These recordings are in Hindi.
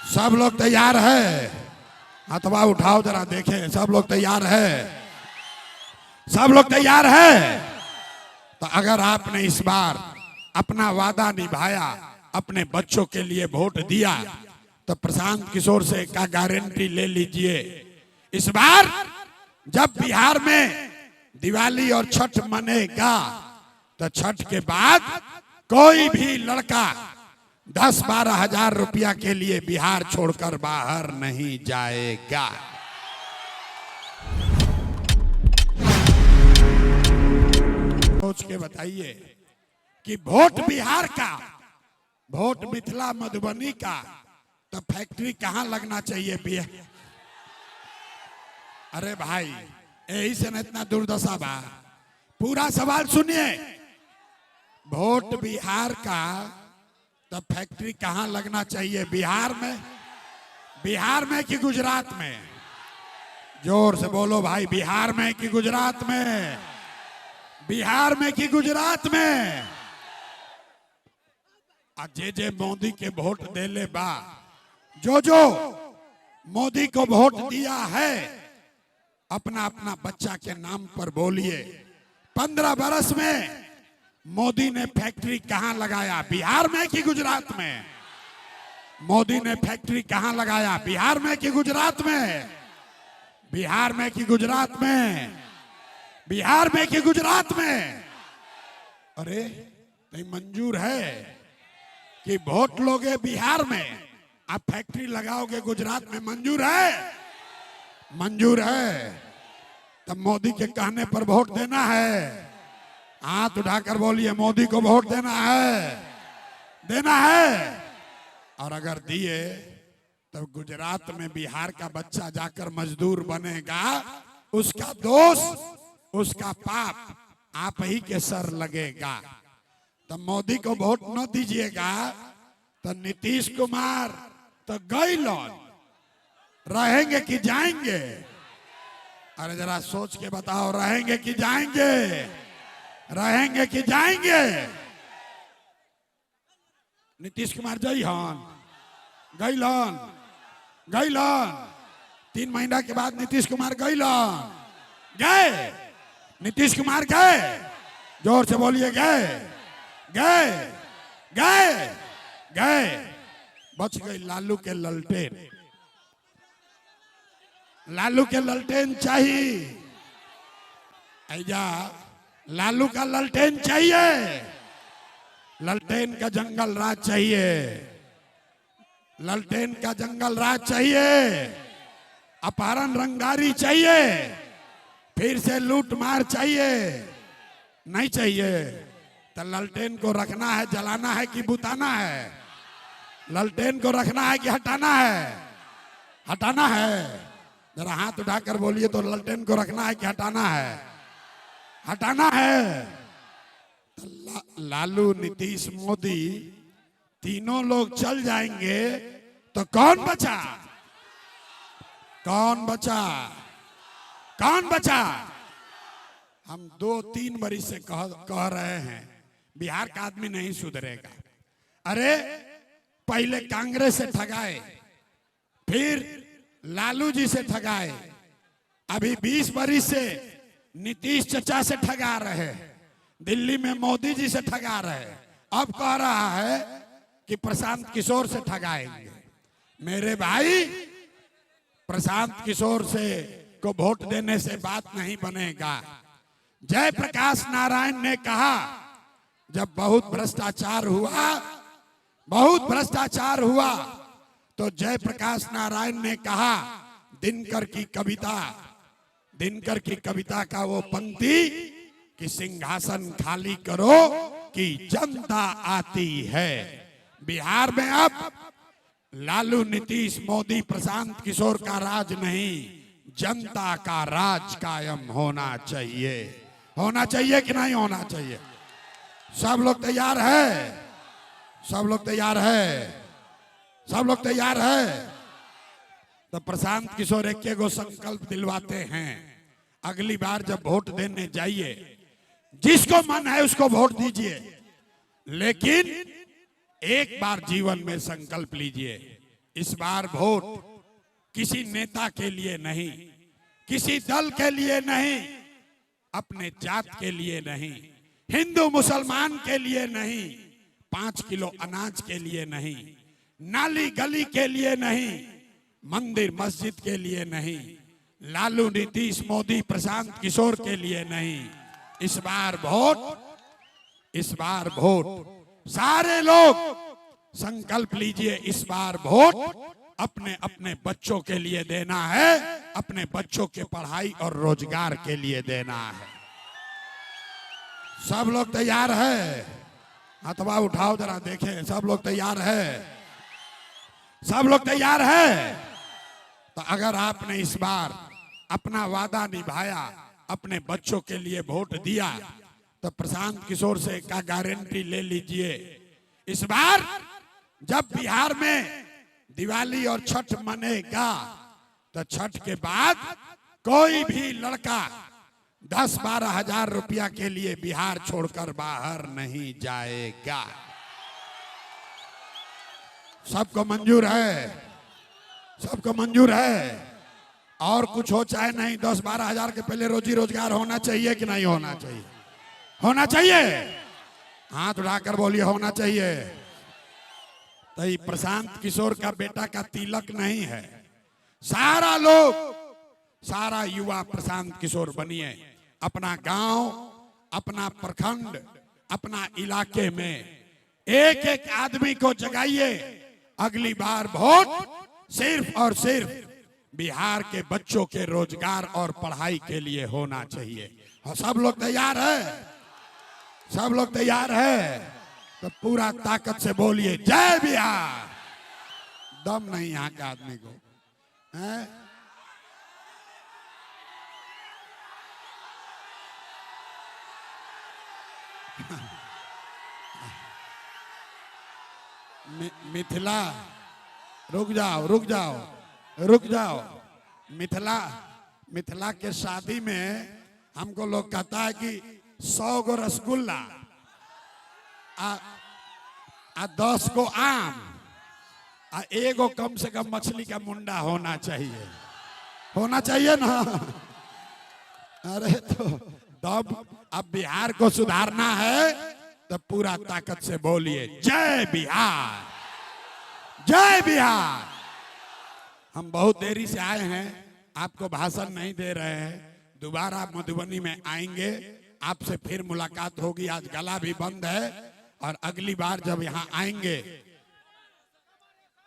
सब लोग तैयार है? हथवा उठाओ जरा देखें, सब लोग तैयार है? सब लोग तैयार है? तो अगर आपने इस बार अपना वादा निभाया, अपने बच्चों के लिए वोट दिया, तो प्रशांत किशोर से का गारंटी ले लीजिए, इस बार जब बिहार में दिवाली और छठ मनेगा तो छठ के बाद कोई भी लड़का 10-12 हजार रुपया के लिए बिहार छोड़कर बाहर नहीं जाएगा। सोच के बताइए कि वोट बिहार का, वोट मिथिला मधुबनी का, तो फैक्ट्री कहां लगना चाहिए बिहार? अरे भाई, यही से न इतना दुर्दशा बा। पूरा सवाल सुनिए। वोट बिहार का, तो फैक्ट्री कहां लगना चाहिए? बिहार में? बिहार में कि गुजरात में? जोर से बोलो भाई, बिहार में कि गुजरात में? बिहार में कि गुजरात में? जे मोदी के वोट दे ले बा, जो मोदी को वोट दिया है, अपना अपना बच्चा के नाम पर बोलिए, 15 बरस में मोदी ने फैक्ट्री कहां लगाया? बिहार में कि गुजरात में? मोदी ने फैक्ट्री कहां लगाया? बिहार में कि गुजरात में? बिहार में कि गुजरात में? बिहार में कि गुजरात में? अरे नहीं मंजूर है कि वोट लोगे बिहार में, आप फैक्ट्री लगाओगे गुजरात में? मंजूर है? मंजूर है? तब मोदी के कहने पर वोट देना है। हाथ उठाकर बोलिए, मोदी को वोट देना है, देना है। और अगर दिए तो गुजरात में बिहार का बच्चा जाकर मजदूर बनेगा, उसका दोष, उसका पाप आप ही के सर लगेगा। तो मोदी को वोट न दीजिएगा तो नीतीश कुमार तो गई लौट रहेंगे कि जाएंगे? अरे जरा सोच के बताओ, रहेंगे कि जाएंगे? रहेंगे कि जाएंगे? नीतीश कुमार जइहन, गइलन, गइलन 3 महीना के बाद नीतीश कुमार गइलन, गए? नीतीश कुमार गए? जोर से बोलिए, गए? गए? गए? गए? बच गई लालू के ललटेन। लालू के ललटेन चाहिए, ऐजा लालू का ललटेन चाहिए, ललटेन का जंगल राज चाहिए, ललटेन का जंगल राज चाहिए, अपहरण रंगारी चाहिए, फिर से लूट मार चाहिए? नहीं चाहिए। तो ललटेन को रखना है, जलाना है कि बुताना है? ललटेन को रखना है कि हटाना है? हटाना है। जरा हाथ उठाकर बोलिए तो, ललटेन को रखना है कि हटाना है? हटाना है। तो लालू, नीतीश, मोदी तीनों लोग चल जाएंगे तो कौन बचा? कौन बचा? कौन बचा? हम 2-3 बरिस से कह रहे हैं, बिहार का आदमी नहीं सुधरेगा। अरे पहले कांग्रेस से ठगाए, फिर लालू जी से ठगाए, अभी 20 बरिस से नीतीश चचा से ठगा रहे, दिल्ली में मोदी जी से ठगा रहे, अब कह रहा है कि प्रशांत किशोर से ठगाएंगे। मेरे भाई, प्रशांत किशोर से को वोट देने से बात नहीं बनेगा। जयप्रकाश नारायण ने कहा, जब बहुत भ्रष्टाचार हुआ, बहुत भ्रष्टाचार हुआ, तो जयप्रकाश नारायण ने कहा, दिनकर की कविता, दिनकर की कविता का वो पंक्ति कि सिंहासन खाली करो कि जनता आती है। बिहार में अब लालू, नीतीश, मोदी, प्रशांत किशोर का राज नहीं, जनता का राज कायम होना चाहिए। होना चाहिए कि नहीं होना चाहिए? सब लोग तैयार है? सब लोग तैयार है? सब लोग तैयार है? तो प्रशांत किशोर एक गो संकल्प दिलवाते हैं, अगली बार जब वोट देने जाइए, जिसको मन है उसको वोट दीजिए, लेकिन एक बार जीवन में संकल्प लीजिए, इस बार वोट किसी नेता के लिए नहीं, किसी दल के लिए नहीं, अपने जात के लिए नहीं, हिंदू मुसलमान के लिए नहीं, 5 किलो अनाज के लिए नहीं, नाली गली के लिए नहीं, मंदिर मस्जिद के लिए नहीं, लालू नीतीश मोदी प्रशांत किशोर के लिए नहीं। इस बार वोट सारे लोग संकल्प लीजिए, इस बार वोट अपने अपने बच्चों के लिए देना है, अपने बच्चों के पढ़ाई और रोजगार के लिए देना है। सब लोग तैयार है? हथवा उठाओ जरा देखें, सब लोग तैयार है? सब लोग तैयार है? तो अगर आपने इस बार अपना वादा निभाया, अपने बच्चों के लिए वोट दिया, तो प्रशांत किशोर से का गारंटी ले लीजिए, इस बार जब बिहार में दिवाली और छठ मनेगा तो छठ के बाद कोई भी लड़का 10-12 हजार रुपया के लिए बिहार छोड़कर बाहर नहीं जाएगा। सबको मंजूर है? सबको मंजूर है? और कुछ हो चाहे नहीं, 10-12 हजार के पहले रोजी रोजगार होना चाहिए कि नहीं होना चाहिए? होना चाहिए। हाथ उठाकर बोलिए होना चाहिए। तो ये प्रशांत किशोर का बेटा का तिलक नहीं है। सारा लोग, सारा युवा प्रशांत किशोर बनिए। अपना गांव, अपना प्रखंड, अपना इलाके में एक एक आदमी को जगाइए। अगली बार वोट सिर्फ और सिर्फ बिहार के बच्चों के रोजगार और पढ़ाई के लिए होना चाहिए। और सब लोग तैयार है? सब लोग तैयार है? तो पूरा ताकत से बोलिए जय बिहार। दम नहीं यहाँ के आदमी को है? मिथिला, रुक जाओ रुक जाओ रुक जाओ। मिथिला के शादी में हमको लोग कहता है कि 100 गो रसगुल्ला आ 10 को आम आ एगो कम से कम मछली का मुंडा होना चाहिए। होना चाहिए ना? अरे तो तब अब बिहार को सुधारना है तो पूरा ताकत से बोलिए जय बिहार, जय बिहार। हम बहुत देरी से आए हैं, आपको भाषण नहीं दे रहे हैं। दोबारा मधुबनी में आएंगे, आपसे फिर मुलाकात होगी। आज गला भी बंद है और अगली बार जब यहाँ आएंगे,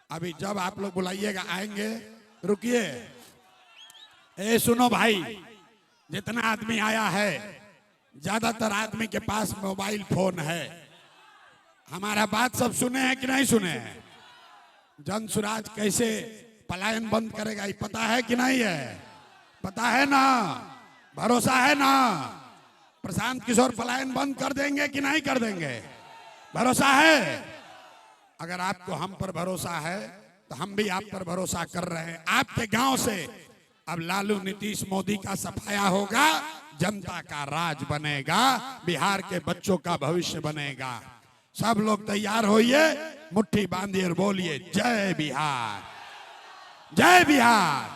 अभी जब आप लोग बुलाइएगा आएंगे। रुकिए, ए सुनो भाई, जितना आदमी आया है ज्यादातर आदमी के पास मोबाइल फोन है। हमारा बात सब सुने हैं कि नहीं सुने हैं? जन सुराज कैसे पलायन बंद करेगा ये पता है कि नहीं है? पता है ना? भरोसा है ना? प्रशांत किशोर पलायन बंद कर देंगे कि नहीं कर देंगे? भरोसा है? अगर आपको हम पर भरोसा है तो हम भी आप पर भरोसा कर रहे हैं। आपके गांव से अब लालू नीतीश मोदी का सफाया होगा, जनता का राज बनेगा, बिहार के बच्चों का भविष्य बनेगा। सब लोग तैयार होइए, मुट्ठी बांधिए और बोलिए जय बिहार, जय बिहार।